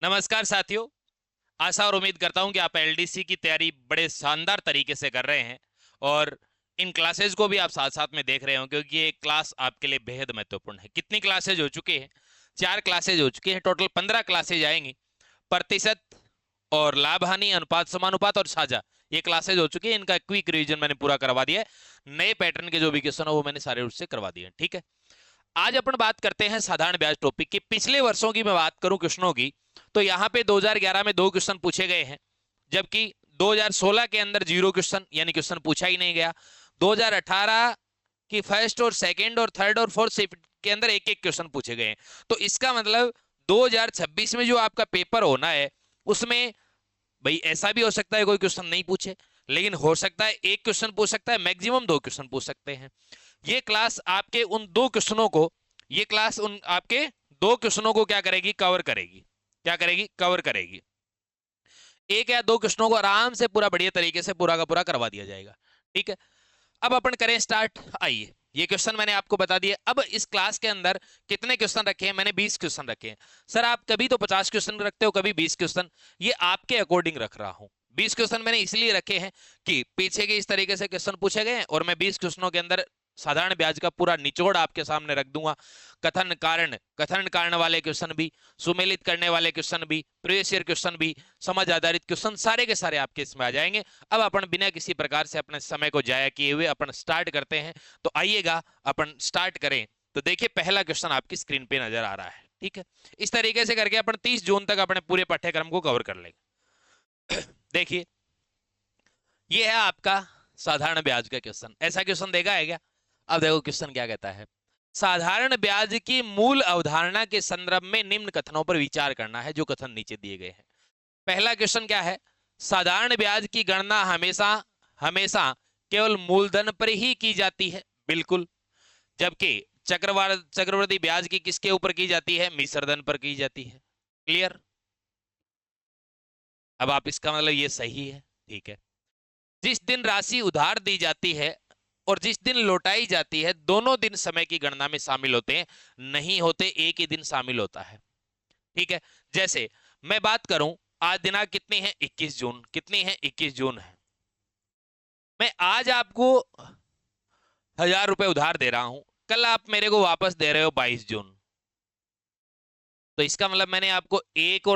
नमस्कार साथियों। आशा और उम्मीद करता हूं कि आप एलडीसी की तैयारी बड़े शानदार तरीके से कर रहे हैं और इन क्लासेस को भी आप साथ साथ में देख रहे हो, क्योंकि ये क्लास आपके लिए बेहद महत्वपूर्ण है। कितनी क्लासेज हो चुकी हैं? 4 क्लासेज हो चुकी हैं। टोटल 15 क्लासेज आएंगी। प्रतिशत और लाभ हानि, अनुपात, समानुपात और साझा, ये क्लासेज हो चुकी है। इनका क्विक रिवीजन मैंने पूरा करवा दिया है। नए पैटर्न के जो भी क्वेश्चन है वो मैंने सारे उससे करवा दिए हैं। ठीक है, आज अपन बात करते हैं साधारण ब्याज टॉपिक की। पिछले वर्षों की मैं बात करूं क्वेश्चनों की, तो यहाँ पे 2011 में 2 क्वेश्चन पूछे गए हैं, जबकि 2016 के अंदर 0 क्वेश्चन, यानी क्वेश्चन पूछा ही नहीं गया। 2018 की फर्स्ट और सेकंड और थर्ड और फोर्थ शिफ्ट के अंदर एक एक क्वेश्चन पूछे गए हैं। तो इसका मतलब 2026 में जो आपका पेपर होना है उसमें भाई ऐसा भी हो सकता है कोई क्वेश्चन नहीं पूछे, लेकिन हो सकता है एक क्वेश्चन पूछ सकता है, मैक्सिमम 2 क्वेश्चन पूछ सकते हैं। ये क्लास आपके उन 2 क्वेश्चनों को, ये क्लास उन आपके 2 क्वेश्चनों को क्या करेगी? कवर करेगी। क्या करेगी? कवर करेगी। एक या 2 क्वेश्चनों को आराम से पूरा बढ़िया तरीके से पूरा का पूरा करवा दिया जाएगा। ठीक है, अब अपन करें स्टार्ट। आइए, ये क्वेश्चन मैंने आपको बता दिए। अब इस क्लास के अंदर कितने क्वेश्चन रखे हैं? मैंने 20 क्वेश्चन रखे हैं। सर आप कभी तो 50 क्वेश्चन रखते हो, कभी 20 क्वेश्चन। ये आपके अकॉर्डिंग रख रहा हूं। 20 क्वेश्चन मैंने इसलिए रखे हैं कि पीछे के इस तरीके से क्वेश्चन पूछे गए हैं और मैं 20 क्वेश्चनों के अंदर साधारण ब्याज का पूरा निचोड़ आपके सामने रख दूंगा। कथन कारण वाले क्वेश्चन भी, सुमेलित करने वाले क्वेश्चन भी, प्रीवियस ईयर क्वेश्चन भी, समझ आधारित क्वेश्चन, सारे के सारे आपके इसमें आ जाएंगे। अब अपन बिना किसी प्रकार से अपने समय को जाया किए हुए अपन स्टार्ट करते हैं। तो आइएगा अपन स्टार्ट करें। तो देखिए, पहला क्वेश्चन आपकी स्क्रीन पे नजर आ रहा है। ठीक है, इस तरीके से करके अपन 30 जून तक अपने पूरे पाठ्यक्रम को कवर कर लेंगे। देखिए, ये है आपका साधारण ब्याज का क्वेश्चन। ऐसा क्वेश्चन देखा है क्या? अब देखो क्वेश्चन क्या कहता है। साधारण ब्याज की मूल अवधारणा के संदर्भ में निम्न कथनों पर विचार करना है। जो कथन नीचे दिए गए हैं। पहला क्वेश्चन क्या है? साधारण ब्याज की गणना हमेशा हमेशा केवल मूलधन पर ही की जाती है। बिल्कुल। जबकि चक्रवर्ती ब्याज की किसके ऊपर की जाती है? मिश्रधन पर की जाती है। क्लियर? अब आप इसका मतलब ये सही है। ठीक है, जिस दिन राशि उधार दी जाती है और जिस दिन लौटाई जाती है, दोनों दिन समय की गणना में शामिल होते हैं। नहीं होते, एक ही दिन शामिल होता है। ठीक है, जैसे मैं बात करूं, आज दिनांक कितनी है? 21 जून। कितनी है? 21 जून है। मैं आज आपको 1000 रुपए उधार दे रहा हूं, कल आप मेरे को वापस दे रहे हो 22 जून। तो इसका मतलब मैंने आपको एक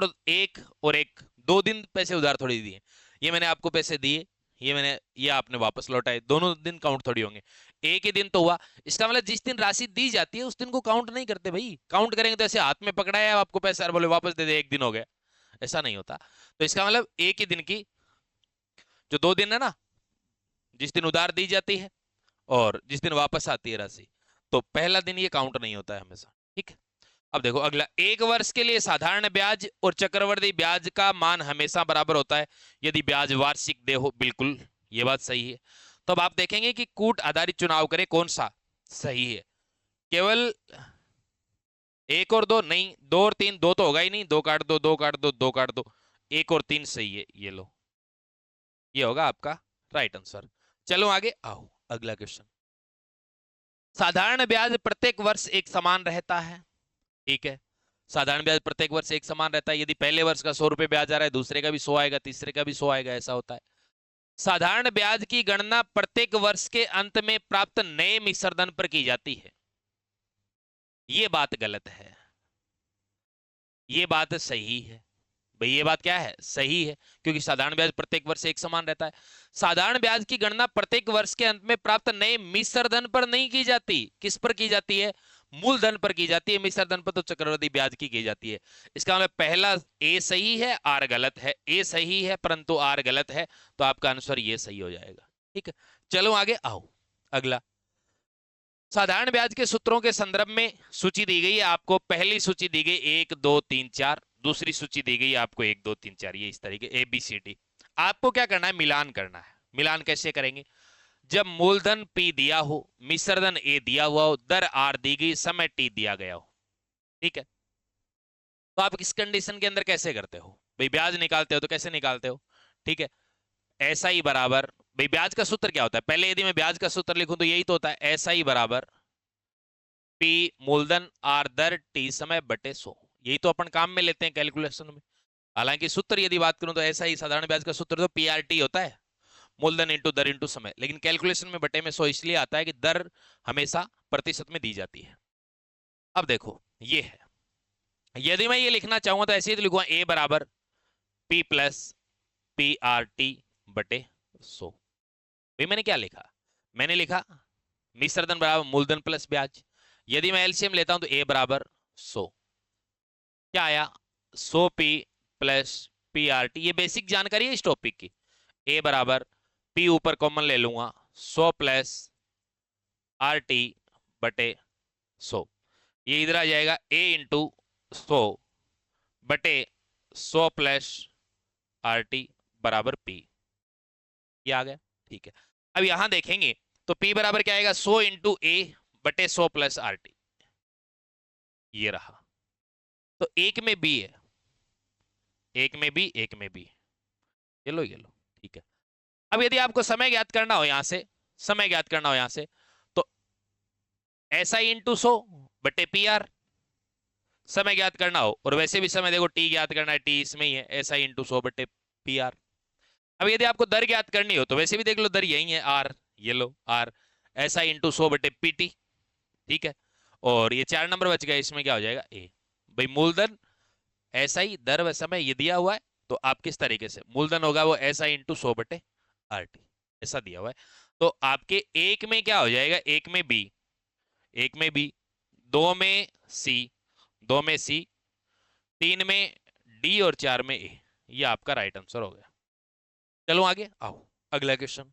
2 दिन पैसे उधार थोड़ी दिए। ये मैंने आपको पैसे दिए, ये आपने वापस लौटाए। दोनों दिन काउंट थोड़ी होंगे, एक ही दिन तो हुआ। इसका मतलब जिस दिन राशि दी जाती है उस दिन को काउंट नहीं करते भाई। काउंट करेंगे तो ऐसे हाथ में पकड़ा है आपको पैसा और बोले वापस दे दे, एक दिन हो गया, ऐसा नहीं होता। तो इसका मतलब एक ही दिन की, जो 2 दिन है ना, जिस दिन उधार दी जाती है और जिस दिन वापस आती है राशि, तो पहला दिन ये काउंट नहीं होता है हमेशा। ठीक है, अब देखो अगला। एक वर्ष के लिए साधारण ब्याज और चक्रवर्ती ब्याज का मान हमेशा बराबर होता है यदि ब्याज वार्षिक दे हो। बिल्कुल, ये बात सही है। तो अब आप देखेंगे कि कूट आधारित चुनाव करें, कौन सा सही है। केवल 1 और 2 नहीं, 2 और 3, 2 तो होगा ही नहीं। 2 काट दो, 2 काट दो, 2 काट दो, 1 और 3 सही है। ये लो, ये होगा आपका राइट आंसर। चलो आगे आओ, अगला क्वेश्चन। साधारण ब्याज प्रत्येक वर्ष एक समान रहता है। ठीक है, साधारण ब्याज प्रत्येक वर्ष एक समान रहता है। यदि पहले वर्ष का 100 रुपए ब्याज आ रहा है, दूसरे का भी 100 आएगा, तीसरे का भी 100 आएगा, ऐसा होता है। साधारण ब्याज की गणना प्रत्येक वर्ष के अंत में प्राप्त नए मिश्रधन पर की जाती है। ये बात गलत है, ये बात सही है। भाई ये बात क्या है? सही है, क्योंकि साधारण ब्याज प्रत्येक वर्ष एक समान रहता है। साधारण ब्याज की गणना प्रत्येक वर्ष के अंत में प्राप्त नए मिश्रधन पर नहीं की जाती। किस पर की जाती है? मूलधन पर की जाती है। मिश्रधन पर तो चक्रवृद्धि ब्याज की जाती है। इसका मतलब पहला ए सही है, आर गलत है। ए सही है परंतु आर गलत है, तो आपका आंसर ये सही हो जाएगा। ठीक है, चलो आगे आओ, अगला। साधारण ब्याज के सूत्रों के संदर्भ में सूची दी गई है आपको। पहली सूची दी गई 1 2 3 4, दूसरी सूची दी गई आपको 1 2 3 4, ये इस तरीके ABCD। आपको क्या करना है? मिलान करना है। मिलान कैसे करेंगे? जब मूलधन P दिया हो, मिश्रधन A दिया हुआ हो, दर R दी गई, समय T दिया गया हो। ठीक है, तो आप इस कंडीशन के अंदर कैसे करते हो भाई? ब्याज निकालते हो तो कैसे निकालते हो? ठीक है, ऐसा ही बराबर, भाई ब्याज का सूत्र क्या होता है? पहले यदि मैं ब्याज का सूत्र लिखूं तो यही तो होता है, ऐसा ही बराबर P मूलधन R दर T समय बटे 100। यही तो अपन काम में लेते हैं कैलकुलेशन में। हालांकि सूत्र यदि बात करूं तो ऐसा ही साधारण ब्याज का सूत्र तो पीआरटी होता है, मूलधन इंटू दर इंटू समय, लेकिन कैलकुलेशन में बटे में 100 इसलिए आता है कि दर हमेशा प्रतिशत में दी जाती है। अब देखो ये है, यदि मैं ये लिखना चाहूंगा तो ऐसे ही तो लिखूंगा ए बराबर P plus P R T बटे 100। भाई मैंने क्या लिखा, मैंने लिखा मिश्रधन बराबर मूलधन प्लस ब्याज। यदि मैं एलसीएम लेता हूं तो ए बराबर 100, क्या आया 100 P plus P R T, ये बेसिक जानकारी है इस टॉपिक की। ए बराबर पी ऊपर कॉमन ले लूंगा 100 प्लस आर टी बटे 100, ये इधर आ जाएगा ए इंटू 100 बटे 100 प्लस आर टी बराबर पी, ये आ गया। ठीक है, अब यहां देखेंगे तो P बराबर क्या आएगा 100 इंटू ए बटे 100 प्लस आर टी, ये रहा। तो एक में बी है, एक में बी, एक में बी, ये लो ये लो। ठीक है, अब यदि आपको समय ज्ञात करना हो यहां से, समय ज्ञात करना हो यहां से, तो एस आई इंटू 100 बटे पी आर समय ज्ञात करना हो, और वैसे भी समय देखो टी ज्ञात करना है, टी इसमें ही है, एस आई इंटू 100 बटे पी आर। अब यदि आपको दर ज्ञात करनी हो तो वैसे भी देख लो दर यही है आर, ये लो आर, एस आई इंटू 100 बटे पीटी। ठीक है, और ये 4 नंबर बच गए, इसमें क्या हो जाएगा ए। भाई मूलधन एसआई दर व समय ये दिया हुआ है, तो आप किस तरीके से मूलधन होगा वो एसआई इंटू 100 बटे आर टी, ऐसा दिया हुआ है। तो आपके एक में क्या हो जाएगा, एक में बी, एक में बी, दो में सी, दो में सी, तीन में डी और चार में ए, ये आपका राइट आंसर हो गया। चलो आगे आओ, अगला क्वेश्चन।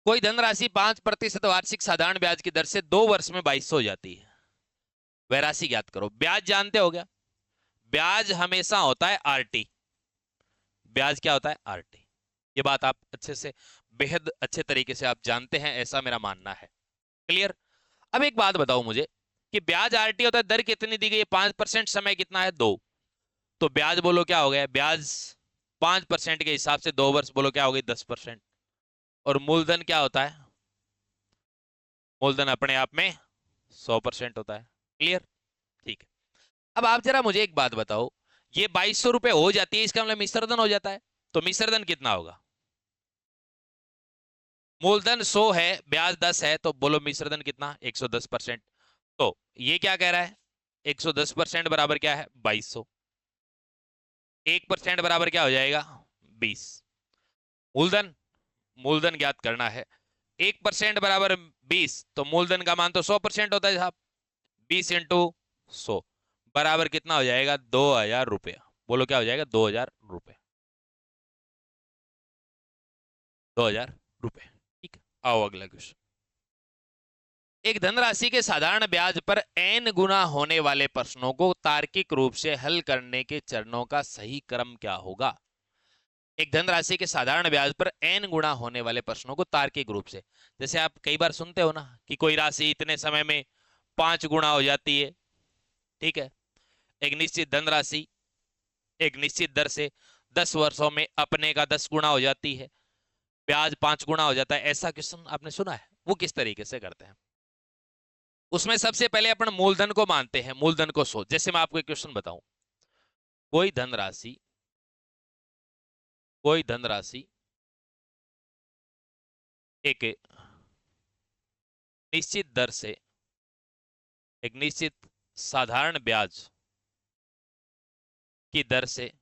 कोई धनराशि 5% वार्षिक साधारण ब्याज की दर से 2 वर्ष में 2200 हो जाती है, वह राशि ज्ञात करो। ब्याज जानते हो गया, ब्याज हमेशा होता है आरटी, ब्याज क्या होता है आरटी, ये बात आप अच्छे से, बेहद अच्छे तरीके से आप जानते हैं, ऐसा मेरा मानना है। क्लियर। अब एक बात बताओ मुझे कि ब्याज आरटी होता है, दर कितनी दी गई है 5%, समय कितना है 2, तो ब्याज बोलो क्या हो गया, ब्याज 5% के हिसाब से 2 वर्ष बोलो क्या हो गई 10%, और मूलधन क्या होता है, मूलधन अपने आप में 100% होता है। क्लियर। ठीक है, अब आप जरा मुझे एक बात बताओ, ये 2200 रुपए हो जाती है, इसका मतलब मिश्रधन हो जाता है, तो मिश्रधन कितना होगा, मूलधन 100 है, ब्याज 10 है, तो बोलो मिश्रधन कितना 110%। तो ये क्या कह रहा है 110% बराबर क्या है 2200, 1% बराबर क्या हो जाएगा 20। मूलधन, मूलधन ज्ञात करना है, 1% बराबर 20, तो मूलधन का मान तो 100% होता है साहब, 20 इंटू 100 बराबर कितना हो जाएगा 2000 रुपया, बोलो क्या हो जाएगा 2000 रुपये, 2000 रुपये। ठीक है, आओ अगला क्वेश्चन। एक धनराशि के साधारण ब्याज पर n गुना होने वाले प्रश्नों को तार्किक रूप से हल करने के चरणों का सही क्रम क्या होगा। एक धनराशि के साधारण ब्याज पर n गुना होने वाले प्रश्नों को तार्किक रूप से, जैसे आप कई बार सुनते हो ना कि कोई राशि इतने समय में 5 गुना हो जाती है। ठीक है, एक निश्चित धनराशि एक निश्चित दर से 10 वर्षों में अपने का 10 गुना हो जाती है, ब्याज 5 गुना हो जाता है, ऐसा क्वेश्चन आपने सुना है, वो किस तरीके से करते हैं। उसमें सबसे पहले अपन मूलधन को मानते हैं, मूलधन को 100, जैसे मैं आपको एक क्वेश्चन बताऊं, कोई धनराशि, कोई धनराशि एक निश्चित दर से, एक निश्चित साधारण ब्याज की दर से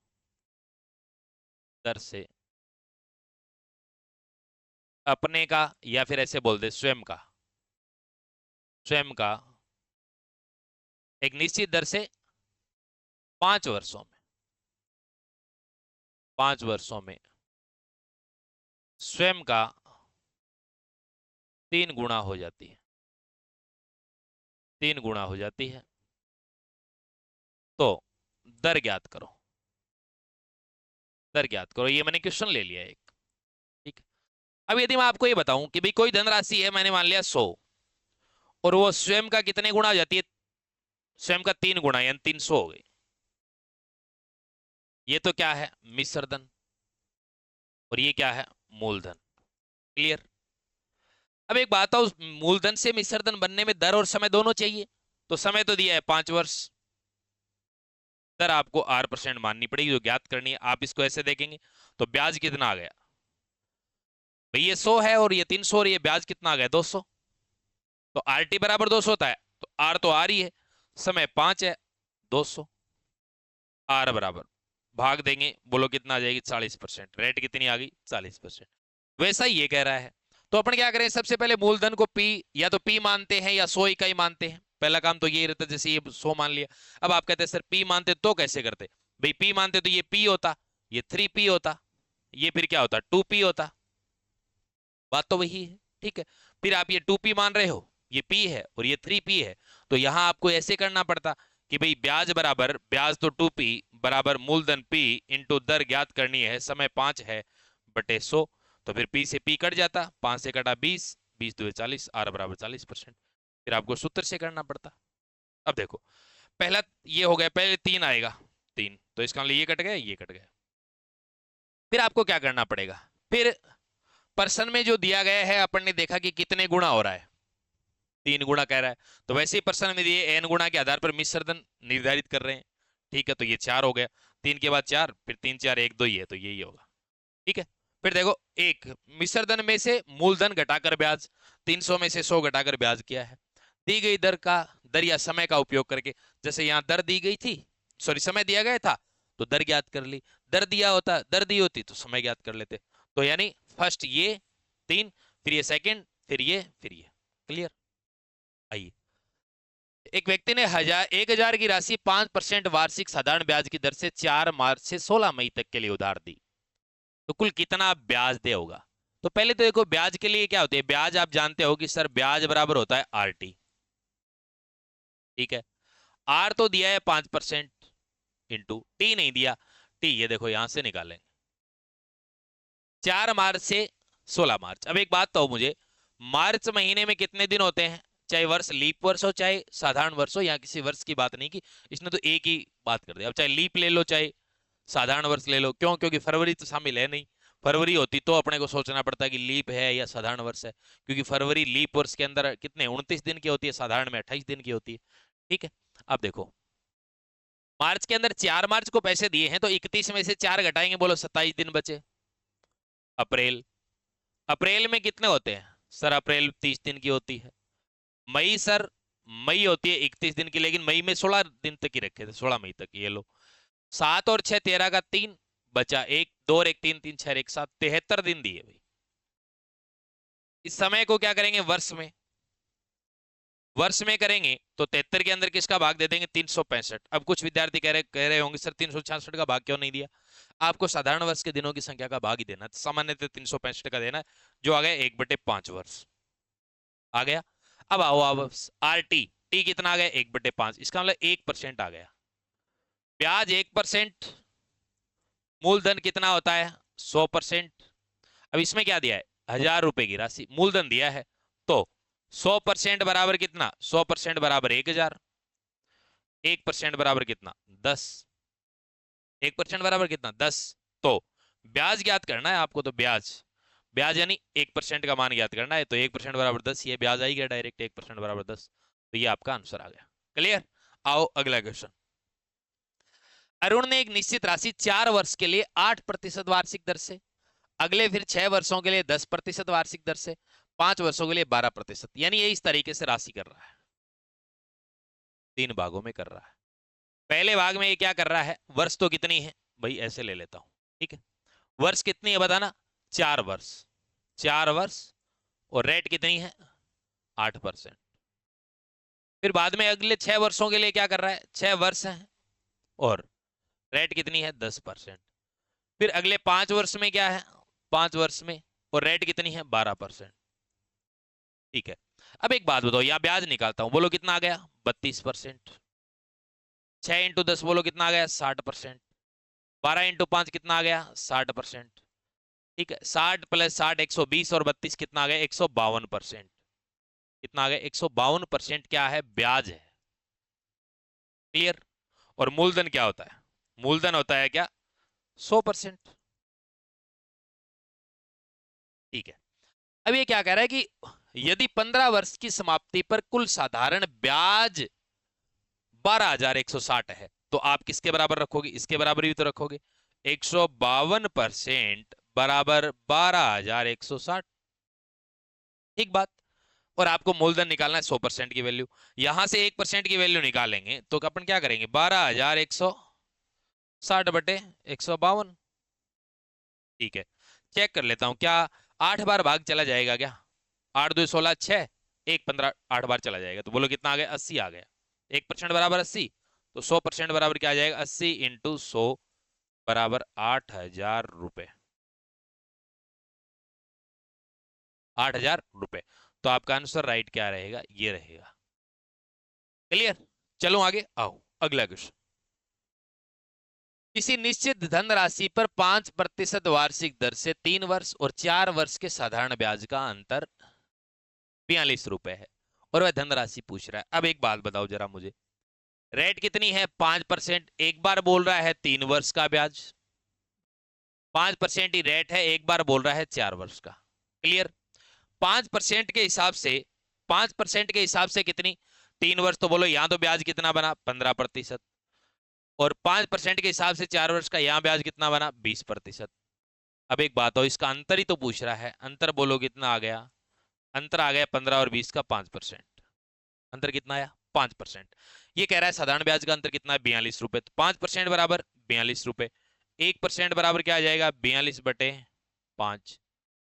अपने का, या फिर ऐसे बोल दे स्वयं का, स्वयं का एक निश्चित दर से 5 वर्षों में, 5 वर्षों में स्वयं का 3 गुना हो जाती है, 3 गुना हो जाती है, तो दर ज्ञात करो, दर ज्ञात करो, ये मैंने क्वेश्चन ले लिया एक। ठीक, अब यदि मैं आपको ये बताऊं कि भाई कोई धनराशि है, मैंने मान लिया 100, और वो स्वयं का कितने गुना हो जाती है, स्वयं का 3 गुना, यानी 300 हो गई, ये तो क्या है मिश्रधन, और ये क्या है मूलधन। क्लियर। अब एक बात है, मूलधन से मिश्रधन बनने में दर और समय दोनों चाहिए, तो समय तो दिया है 5 वर्ष, दर आपको R% माननी पड़ेगी जो ज्ञात करनी है। आप इसको ऐसे देखेंगे तो ब्याज कितना आ गया भाई, ये 100 है और ये 300 और ये ब्याज कितना आ गया 200। तो RT बराबर 200 होता है, तो R तो R ही है, समय 5 है, 200 R बराबर भाग देंगे, बोलो कितना आ जाएगी 40%। रेट कितनी आ गई 40%। वैसा ही ये कह रहा है। तो अपन क्या करें, सबसे पहले मूलधन को P या तो P मानते हैं या 100 इकाई मानते हैं। पहला काम तो ये रहता, जैसे ये 100 मान लिया। अब आप कहते हैं सर P मानते तो कैसे करते भाई, P मानते तो ये P होता, ये 3P होता, ये फिर क्या होता 2P होता। बात तो वही है, ठीक है। फिर आप ये 2P मान रहे हो, ये P है और ये 3P है, तो यहां आपको ऐसे करना पड़ता कि भाई ब्याज बराबर, ब्याज तो 2P बराबर मूलधन P इंटू दर ज्ञात करनी है, समय 5 है बटे 100। तो फिर P से P कट जाता, 5 से कटा 20, 20 2 40, R बराबर 40%। फिर आपको सूत्र से करना पड़ता। अब देखो पहला ये हो गया, पहले 3 आएगा 3, तो इसका मतलब ये कट गया, ये कट गया। फिर आपको क्या करना पड़ेगा, फिर पर्सन में जो दिया गया है अपन ने देखा कि कितने गुणा हो रहा है, 3 गुणा कह रहा है, तो वैसे ही पर्सन में दिए n गुणा के आधार पर मिश्रधन निर्धारित कर रहे हैं। ठीक है, तो ये 4 हो गया, 3 के बाद 4, फिर 3 4 1 2 ही है, तो यही होगा। ठीक है, फिर देखो एक मिश्रधन में से मूलधन घटाकर ब्याज, 300 में से 100 घटाकर ब्याज किया है। दी गई दर का, दर या समय का उपयोग करके, जैसे यहां दर दी गई थी, सॉरी समय दिया गया था तो दर ज्ञात कर ली, दर दिया होता, दर दी होती तो समय ज्ञात कर लेते। तो यानी फर्स्ट ये 3, फिर ये सेकंड, फिर ये, फिर ये। क्लियर। आइए, एक व्यक्ति ने 1000 की राशि 5% वार्षिक साधारण ब्याज की दर से 4 मार्च से 16 मई तक के लिए उधार दी, तो कुल कितना ब्याज दे होगा। तो पहले तो देखो ब्याज के लिए क्या होती है, ब्याज आप जानते हो कि सर ब्याज बराबर होता है RT। ठीक है, R तो दिया है 5% इंटू T नहीं दिया, T ये देखो यहां से निकालेंगे, 4 मार्च से 16 मार्च। अब एक बात तो मुझे, मार्च महीने में कितने दिन होते हैं, चाहे वर्ष लीप वर्ष हो चाहे साधारण वर्ष हो, यहाँ किसी वर्ष की बात नहीं की, इसने तो एक ही बात कर दिया। अब चाहे लीप ले लो चाहे साधारण वर्ष ले लो, क्यों, क्योंकि फरवरी तो शामिल है नहीं। फरवरी होती तो अपने को सोचना पड़ता है कि लीप है या साधारण वर्ष है, क्योंकि फरवरी लीप वर्ष के अंदर कितने 29 दिन की होती है, साधारण में 28 दिन की होती है। ठीक है, अब देखो मार्च के अंदर 4 मार्च को पैसे दिए हैं, तो 31 में से 4 घटाएंगे, बोलो 27 दिन बचे। अप्रैल, अप्रैल में कितने होते हैं सर, अप्रैल 30 दिन की होती है। मई सर, मई होती है 31 दिन की, लेकिन मई में 16 दिन तक ही रखे थे, 16 मई तक। ये लो 7 और 6 13 का 3 बचा, 1 2 और 1 3 3 6 1 7, 73 दिन दिए भाई। इस समय को क्या करेंगे वर्ष में, वर्ष में करेंगे तो 73 के अंदर किसका भाग दे देंगे 365। अब कुछ विद्यार्थी कह रहे होंगे सर 366 का भाग क्यों नहीं दिया। आपको साधारण वर्ष के दिनों की संख्या का भाग ही देना, सामान्यतः 365 का देना, जो आ गया 1/5 वर्ष आ गया। अब आओ अब RT, टी कितना आ गया 1/5, इसका मतलब 1% आ गया। ब्याज 1%, मूलधन कितना होता है 100%। अब इसमें क्या दिया है 1000 रुपए की राशि मूलधन दिया है, तो 100% बराबर कितना, 100% बराबर 1000, 1% बराबर कितना 10, 1% बराबर कितना 10। तो ब्याज ज्ञात करना है आपको, तो ब्याज, ब्याज यानी 1% का मान ज्ञात करना है, तो 1% बराबर 10, ये ब्याज आई गया डायरेक्ट 1% बराबर 10, तो ये आपका आंसर आ गया। क्लियर। आओ अगला क्वेश्चन। अरुण ने एक निश्चित राशि 4 वर्ष के लिए 8% वार्षिक दर से, अगले फिर 6 वर्षों के लिए 10% वार्षिक दर से, 5 वर्षों के लिए 12%, यानी ये इस तरीके से राशि कर रहा है, 3 भागों में कर रहा है। पहले भाग में ये क्या कर रहा है, वर्ष तो कितनी है भाई, ऐसे ले लेता हूं। ठीक है, वर्ष कितनी है बताना, 4 वर्ष, 4 वर्ष, और रेट कितनी है 8%। फिर बाद में अगले 6 वर्षों के लिए क्या कर रहा है, 6 वर्ष है और रेट कितनी है 10%। फिर अगले 5 वर्ष में क्या है, 5 वर्ष में, और रेट कितनी है 12%। ठीक है, अब एक बात बताओ, यहां ब्याज निकालता हूं, बोलो कितना आ गया 32%। 6 इंटू 10 बोलो कितना आ गया 60%। 12 इंटू 5 कितना आ गया 60%। ठीक है, 60 प्लस 60 120, और 32 कितना आ गया 152%। कितना आ गया 152% क्या है, ब्याज है। क्लियर। और मूलधन क्या होता है, मूलधन होता है क्या 100%। ठीक है, अब ये क्या कह रहा है कि यदि 15 वर्ष की समाप्ति पर कुल साधारण ब्याज 12,160 है, तो आप किसके बराबर रखोगे? इसके बराबर ही तो रखोगे। 152% बराबर 12,160। ठीक बात। और आपको मूलधन निकालना है 100% की वैल्यू। यहां से 1% की वैल्यू निकालेंगे तो अपन क्या करेंगे? 12,160 बटे 152। ठीक है, चेक कर लेता हूं क्या 8 बार भाग चला जाएगा क्या? 8 2 16 6, 1 15, 8 बार चला जाएगा। तो बोलो कितना आ गया? 80 आ गया। 1% बराबर 80, तो 100% बराबर क्या आ जाएगा? 80 इंटू 100 बराबर 8,000 रुपए। 8,000 रुपए। तो आपका आंसर राइट क्या रहेगा? ये रहेगा। क्लियर? चलो आगे आओ, अगला क्वेश्चन। किसी निश्चित धनराशि पर 5% वार्षिक दर से 3 वर्ष और 4 वर्ष के साधारण ब्याज का अंतर 42 रुपए है, और वह धनराशि पूछ रहा है। अब एक बात बताओ जरा मुझे, रेट कितनी है? 5%। एक बार बोल रहा है 3 वर्ष का ब्याज, 5% ही रेट है। एक बार बोल रहा है 4 वर्ष का। क्लियर? 5% के हिसाब से, 5% के हिसाब से कितनी? 3 वर्ष। तो बोलो यहां तो ब्याज कितना बना? 15%। और 5% के हिसाब से 4 वर्ष का यहां ब्याज कितना बना? 20%। अब एक बात हो, इसका अंतर ही तो पूछ रहा है। अंतर बोलो कितना आ गया? अंतर आ गया 15 और 20 का 5%। अंतर कितना आया? 5%। ये कह रहा है साधारण ब्याज का अंतर कितना है? 42 रुपए। तो 5% बराबर 42 रुपए। 1% बराबर क्या आ जाएगा? 42/5।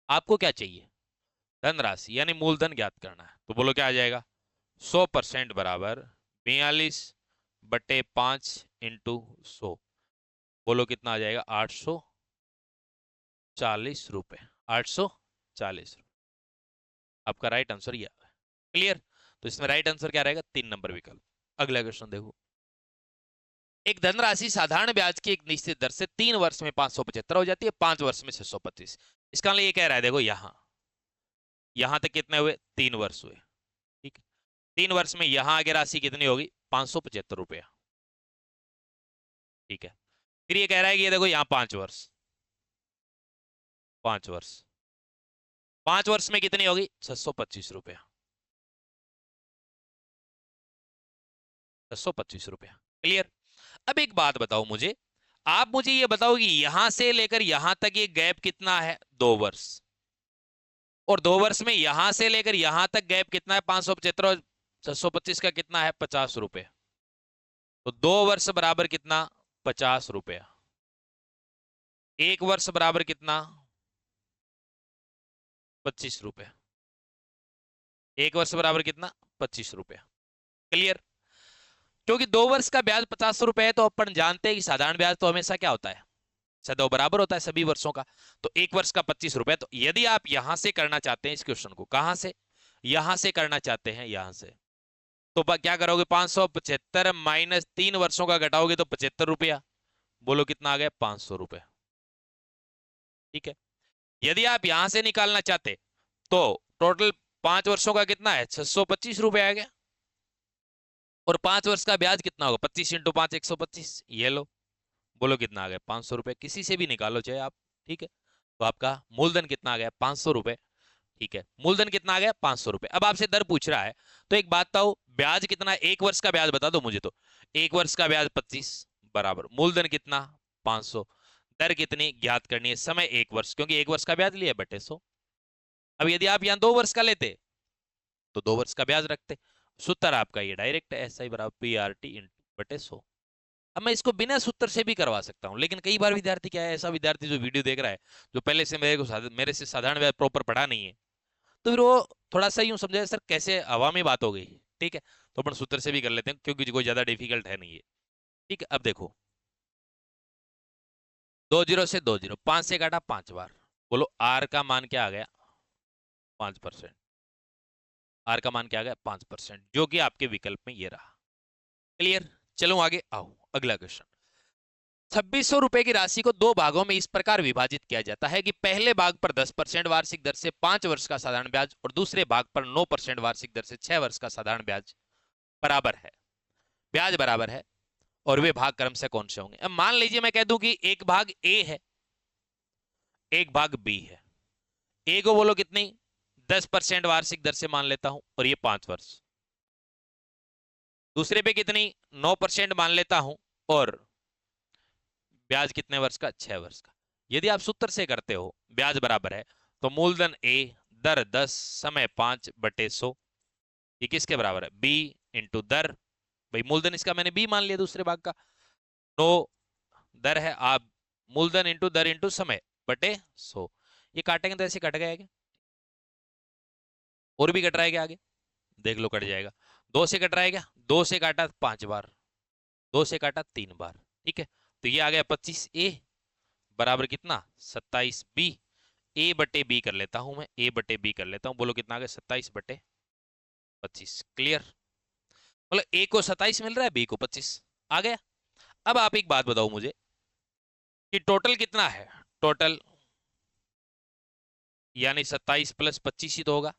आपको क्या चाहिए? धनराशि यानी मूलधन ज्ञात करना है। तो बोलो क्या आ जाएगा? 100% बराबर 42/5 इंटू 100। बोलो कितना आ जाएगा? 840 रुपए। 840 रुपए। आपका राइट आंसर ये है। क्लियर? तो इसमें राइट आंसर क्या रहेगा? 3 नंबर विकल्प। अगला क्वेश्चन देखो। एक धनराशि साधारण ब्याज की एक निश्चित दर से 3 वर्ष में 575 हो जाती है, 5 वर्ष में 625। इसका मतलब ये कह रहा है, देखो यहां तक कितने हुए? 3 वर्ष हुए। ठीक है, 3 वर्ष में यहां आगे राशि कितनी होगी? 575 रुपया। ठीक है, फिर ये कह रहा है कि ये देखो यहाँ 5 वर्ष, 5 वर्ष, 5 वर्ष में कितनी होगी? 625 रुपया। 625 रुपया। क्लियर? अब एक बात बताओ मुझे, आप मुझे ये बताओ कि यहां से लेकर यहां तक ये गैप कितना है? 2 वर्ष। और 2 वर्ष में यहां से लेकर यहां तक गैप कितना है? 575 और 625 का कितना है? 50 रुपए। तो 2 वर्ष बराबर कितना? 50 रुपया। 1 वर्ष बराबर कितना? 25 रुपया। 1 वर्ष बराबर कितना? 25 रुपया। क्लियर? क्योंकि 2 वर्ष का ब्याज 50 रुपए है, तो अपन जानते हैं कि साधारण ब्याज तो हमेशा क्या होता है? सदैव बराबर होता है सभी वर्षों का। तो 1 वर्ष का 25 रुपए। तो यदि आप यहां से करना चाहते हैं इस क्वेश्चन को, कहां से? यहां से करना चाहते हैं, यहां से, तो क्या करोगे? 575 माइनस 3 वर्षों का घटाओगे तो 75 रुपया। बोलो कितना आ गया? 500 रुपए। ठीक है, यदि आप यहां से निकालना चाहते तो टोटल 5 वर्षों का कितना है? 625 रुपए आ गया। और 5 वर्ष का ब्याज कितना होगा? 25 इंटू 5 125। ये लो, बोलो कितना आ गया? 500 रुपए। किसी से भी निकालो चाहे आप। ठीक है, तो आपका मूलधन कितना आ गया? 500 रुपए। ठीक है, मूलधन कितना आ गया? 500 रुपए। अब आपसे दर पूछ रहा है, तो एक बात बताओ, ब्याज कितना? 1 वर्ष का ब्याज बता दो मुझे। तो 1 वर्ष का ब्याज 25 बराबर मूलधन कितना? 500। दर कितनी ज्ञात करनी है? समय 1 वर्ष, क्योंकि 1 वर्ष का ब्याज लिया बटे 100। अब यदि आप यहाँ 2 वर्ष का लेते तो 2 वर्ष का ब्याज रखते। सूत्र आपका ये डायरेक्ट है, एस आई बराबर PRT इंटू बटे 100। अब मैं इसको बिना सूत्र से भी करवा सकता हूँ, लेकिन कई बार विद्यार्थी क्या है, ऐसा विद्यार्थी जो वीडियो देख रहा है, जो पहले से मेरे से साधारण ब्याज प्रॉपर पढ़ा नहीं है, तो फिर वो थोड़ा सा यूं समझे, सर कैसे हवा में बात हो गई। ठीक है, तो अपन सूत्र से भी कर लेते हैं, क्योंकि कोई ज्यादा डिफिकल्ट है नहीं है। ठीक है, अब देखो, 2 0 से 2 0, 5 से काटा 5 बार। बोलो आर का मान क्या आ गया? 5%। आर का मान क्या आ गया? 5%, जो कि आपके विकल्प में ये रहा। क्लियर? चलो आगे आओ, अगला क्वेश्चन। 2600 रुपए की राशि को 2 भागों में इस प्रकार विभाजित किया जाता है कि पहले भाग पर 10% वार्षिक दर से 5 वर्ष का साधारण ब्याज और दूसरे भाग पर 9% वार्षिक दर से 6 वर्ष का साधारण ब्याज बराबर है। ब्याज बराबर है, और वे भाग क्रम से कौन से होंगे? अब मान लीजिए मैं कह दूं कि एक भाग ए है, एक भाग बी है। ए को बोलो कितनी? 10% वार्षिक दर से मान लेता हूं, और ये 5 वर्ष। दूसरे पे कितनी? 9% मान लेता हूं, और ब्याज कितने वर्ष का, 6 वर्ष का। यदि आप सूत्र से करते हो ब्याज बराबर है तो मूलधन ए दर 10 समय 5/100, ये किसके बराबर है, बी इंटू दर, भाई मूलधन इसका मैंने बी मान लिया दूसरे भाग का, तो दर है आप मूलधन इंटू दर इंटू समय बटे 100। ये काटेंगे तो ऐसे कट गया क्या, और भी कट रहा है क्या आगे, देख लो कट जाएगा। 2 से कट रहा है क्या, 2 से काटा 5 बार, 2 से काटा 3 बार, ठीक है। तो ये आ गया 25A बराबर कितना, 27B। ए बटे बी कर लेता हूं मैं, ए बटे बी कर लेता हूं, बोलो कितना आ गया, 27/25। क्लियर, मतलब ए को 27 मिल रहा है, बी को 25 आ गया। अब आप एक बात बताओ मुझे कि टोटल कितना है, टोटल यानी 27 + 25 ही तो होगा,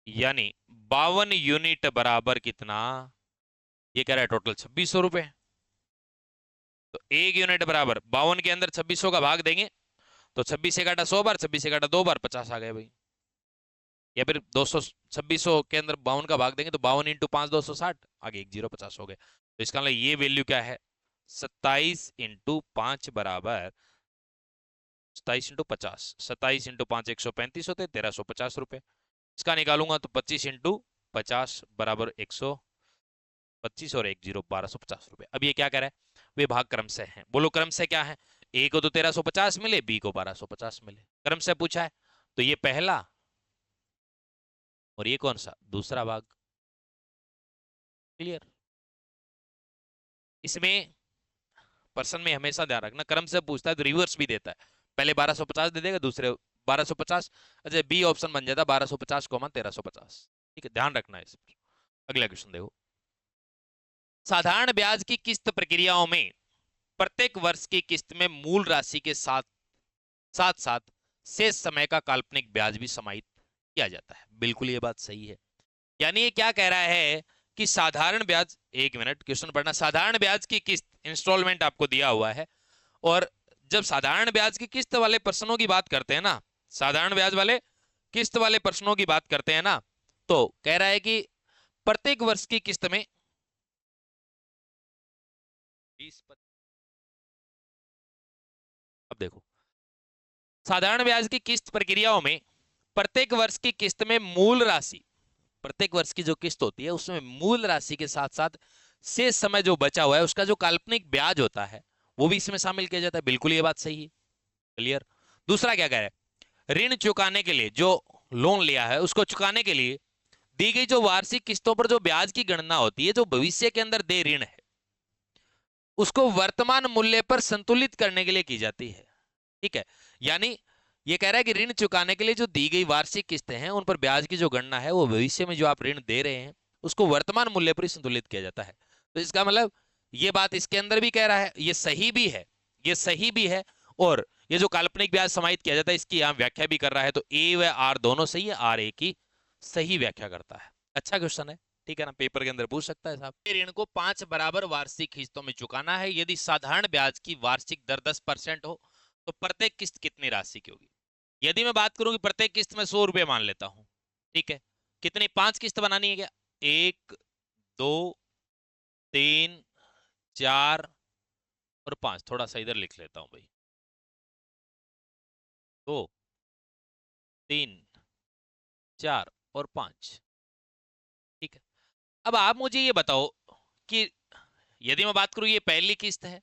यानी 52 यूनिट बराबर कितना, ये कह रहा है टोटल 2600 रुपए। तो 1 यूनिट बराबर 52 के अंदर 2600 का भाग देंगे तो 26 से काटा 100 बार, 26 से काटा 2 बार, 50 आ गए भाई। या फिर 200, 2600 के अंदर 52 का भाग देंगे तो 52 इंटू 5 260, आगे 1 जीरो 50 हो गए। तो इसका मतलब ये वैल्यू क्या है, 27 इंटू 5 बराबर 27 इंटू 50, 27 इंटू 5 135 होते, 1350 रुपए। इसका निकालूंगा तो 25 इंटू 50 बराबर 125 और 1 जीरो 1250 रुपए। अब ये क्या कह रहा है, वे भाग क्रम से हैं, बोलो क्रम से क्या है, ए को तो 1350 मिले, बी को 1250 मिले, क्रम से पूछा है। तो ये पहला और ये कौन सा, दूसरा भाग। क्लियर, इसमें पर्सन में हमेशा ध्यान रखना, क्रम से पूछता है तो रिवर्स भी देता है, पहले 1250 दे देगा, दूसरे 1250, अच्छा बी ऑप्शन बन जाता है 1250 को 1350। ठीक है, ध्यान रखना है इस पर। अगला क्वेश्चन देखो, साधारण ब्याज की किस्त प्रक्रियाओं में प्रत्येक वर्ष की किस्त में मूल राशि के साथ साथ साथ शेष समय का काल्पनिक ब्याज भी समाहित किया जाता है। बिल्कुल ये बात सही है, यानी ये क्या कह रहा है कि साधारण ब्याज, एक मिनट क्वेश्चन पढ़ना, साधारण ब्याज की किस्त इंस्टॉलमेंट आपको दिया हुआ है, और जब साधारण ब्याज की किस्त वाले प्रश्नों की बात करते हैं ना, साधारण ब्याज वाले किस्त वाले प्रश्नों की बात करते हैं ना, तो कह रहा है कि प्रत्येक वर्ष की किस्त में 20, अब देखो, साधारण ब्याज की किस्त प्रक्रियाओं में प्रत्येक वर्ष की किस्त में मूल राशि, प्रत्येक वर्ष की जो किस्त होती है उसमें मूल राशि के साथ साथ शेष समय जो बचा हुआ है उसका जो काल्पनिक ब्याज होता है वो भी इसमें शामिल किया जाता है। बिल्कुल ये बात सही है। क्लियर, दूसरा क्या कह रहा है, ऋण चुकाने के लिए, जो लोन लिया है उसको चुकाने के लिए दी गई जो वार्षिक किस्तों पर जो ब्याज की गणना होती है, जो भविष्य के अंदर दे ऋण है उसको वर्तमान मूल्य पर संतुलित करने के लिए की जाती है। ठीक है, यानी ये कह रहा है कि ऋण चुकाने के लिए जो दी गई वार्षिक किस्तें हैं उन पर ब्याज की जो गणना है वो भविष्य में जो आप ऋण दे रहे हैं उसको वर्तमान मूल्य पर ही संतुलित किया जाता है। तो इसका मतलब ये बात इसके अंदर भी कह रहा है, ये सही भी है, ये सही भी है, और ये जो काल्पनिक ब्याज समाहित किया जाता है इसकी यहां व्याख्या भी कर रहा है, तो ए व आर दोनों सही है, आर ए की सही व्याख्या करता है। अच्छा क्वेश्चन है, ठीक है ना, पेपर के अंदर पूछ सकता है साहब। ऋण को 5 बराबर वार्षिक किस्तों में चुकाना है, यदि साधारण ब्याज की वार्षिक दर 10% हो तो प्रत्येक किस्त कितनी राशि की होगी। यदि मैं बात करूं कि प्रत्येक किस्त में 100 रुपए मान लेता हूं, ठीक है, कितनी, 5 किस्त बनानी है क्या, 1 2 3 4 और 5, थोड़ा सा इधर लिख लेता हूं भाई, 2 3 4 और 5। ठीक है, अब आप मुझे ये बताओ कि यदि मैं बात करूं ये पहली किस्त है,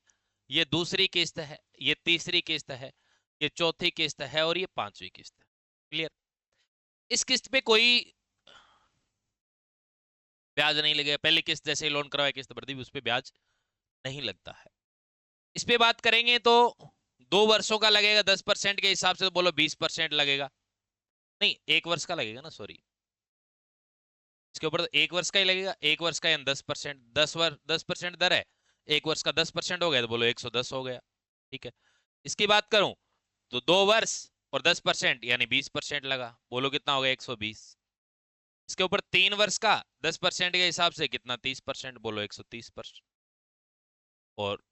ये दूसरी किस्त है, ये तीसरी किस्त है, ये चौथी किस्त है और ये पांचवी किस्त है। क्लियर, इस किस्त पे कोई ब्याज नहीं लगेगा, पहली किस्त जैसे ही लोन करवाया किस्त भर दी उस पर ब्याज नहीं लगता है। इस पे बात करेंगे तो 2 वर्षों का लगेगा, 10% के हिसाब से तो बोलो 20% लगेगा, नहीं 1 वर्ष का लगेगा ना, सॉरी, इसके ऊपर तो 1 वर्ष का ही लगेगा, 1 वर्ष का यानी 10%, 10% दर है, 1 वर्ष का 10% हो गया तो बोलो 110 हो गया। ठीक है, इसकी बात करूं तो 2 वर्ष और 10% यानी 20% लगा, बोलो कितना हो गया, 120। इसके ऊपर 3 वर्ष का 10% के हिसाब से कितना, 30%, बोलो 130%। और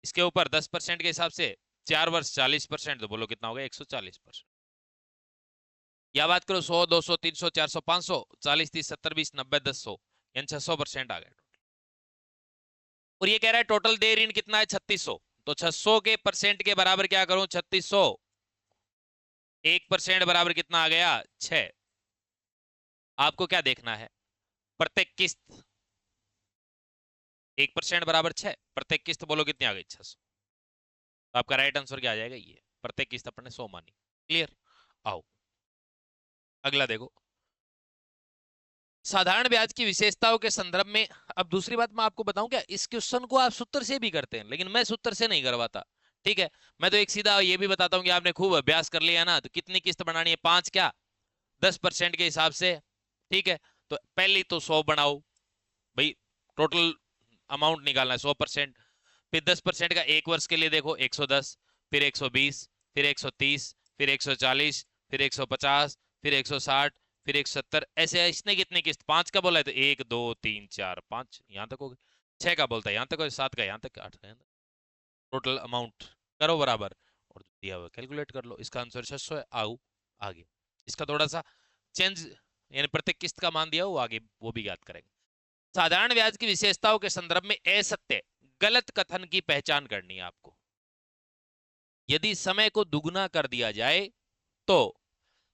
इसके ऊपर 10% के हिसाब से 4 वर्ष 40%, तो बोलो कितना हो गया, 140%। या बात करो 100 200 300 400 500, 40 30 70 20 90 10 100, यानी 600% आ गया। और ये कह रहा है टोटल देय ऋण कितना है 3600, तो 600 के परसेंट के बराबर क्या करूं 3600, 1% बराबर कितना आ गया 6। आपको क्या देखना है, प्रत्येक किस्त 1% बराबर 6, प्रत्येक किस्त बोलो कितनी आ गई 600। तो आपका राइट आंसर क्या आ जाएगा, ये प्रत्येक किस्त अपन ने 100 मानी। क्लियर। आओ अगला देखो, साधारण ब्याज की विशेषताओं के संदर्भ में। अब दूसरी बात मैं आपको बताऊं, क्या इस क्वेश्चन को आप सूत्र से भी करते हैं, लेकिन मैं सूत्र से नहीं करवाता। ठीक है, मैं तो एक सीधा ये भी बताता हूं कि आपने खूब अभ्यास कर लिया ना, तो कितनी किस्त बनानी है, 5 क्या 10% के हिसाब से। ठीक है, तो पहली तो 100 बनाओ भाई, टोटल अमाउंट निकालना है 100%। फिर 10% का एक वर्ष के लिए देखो 110, फिर 120, फिर 130, फिर 140, फिर 150, फिर 160, फिर 170, ऐसे इसने कितनी किस्त 5 का बोला है, तो 1 2 3 4 5 यहां तक हो गए। 6 का बोलता है यहां तक हो, 7 का यहां तक, 8 का टोटल अमाउंट करो बराबर, और दिया हुआ कैलकुलेट कर लो। इसका आंसर 600 है। आओ आगे, इसका थोड़ा सा चेंज, यानी प्रत्येक किस्त का मान दिया हो आगे वो भी याद करेंगे। साधारण ब्याज की विशेषताओं के संदर्भ में असत्य गलत कथन की पहचान करनी है आपको। यदि समय को दुगुना कर दिया जाए तो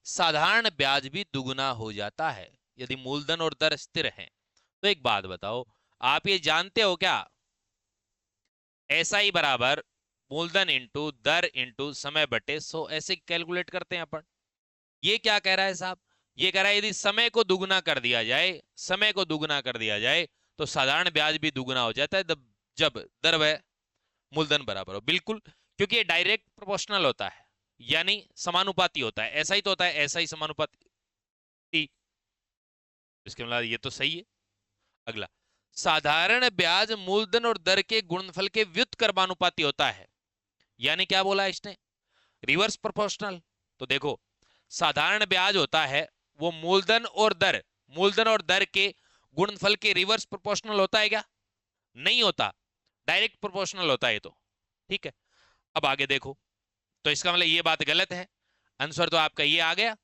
साधारण ब्याज भी दुगुना हो जाता है यदि मूलधन और दर स्थिर हैं। तो एक बात बताओ, आप ये जानते हो क्या, SI बराबर मूलधन इंटू दर इंटू समय बटे 100, ऐसे कैलकुलेट करते हैं अपन। ये क्या कह रहा है साहब, ये कह रहा है यदि समय को दुगुना कर दिया जाए, समय को दुगुना कर दिया जाए तो साधारण ब्याज भी दुगुना हो जाता है जब दर व मूलधन बराबर हो। बिल्कुल, क्योंकि ये डायरेक्ट प्रोपोर्शनल होता है, यानी समानुपाती होता है। ऐसा ही तो होता है, ऐसा ही समानुपाती। इसके मतलब ये तो सही है। अगला, साधारण ब्याज मूलधन और दर के गुणनफल के व्युत्क्रमानुपाती होता है, यानी क्या बोला इसने, रिवर्स प्रोपोर्शनल। तो देखो, साधारण ब्याज होता है वो मूलधन और दर के गुणनफल के रिवर्स प्रोपोर्शनल होता है क्या, नहीं होता, डायरेक्ट प्रोपोर्शनल होता है। तो ठीक है, अब आगे देखो, तो इसका मतलब ये बात गलत है। आंसर तो आपका ये आ गया,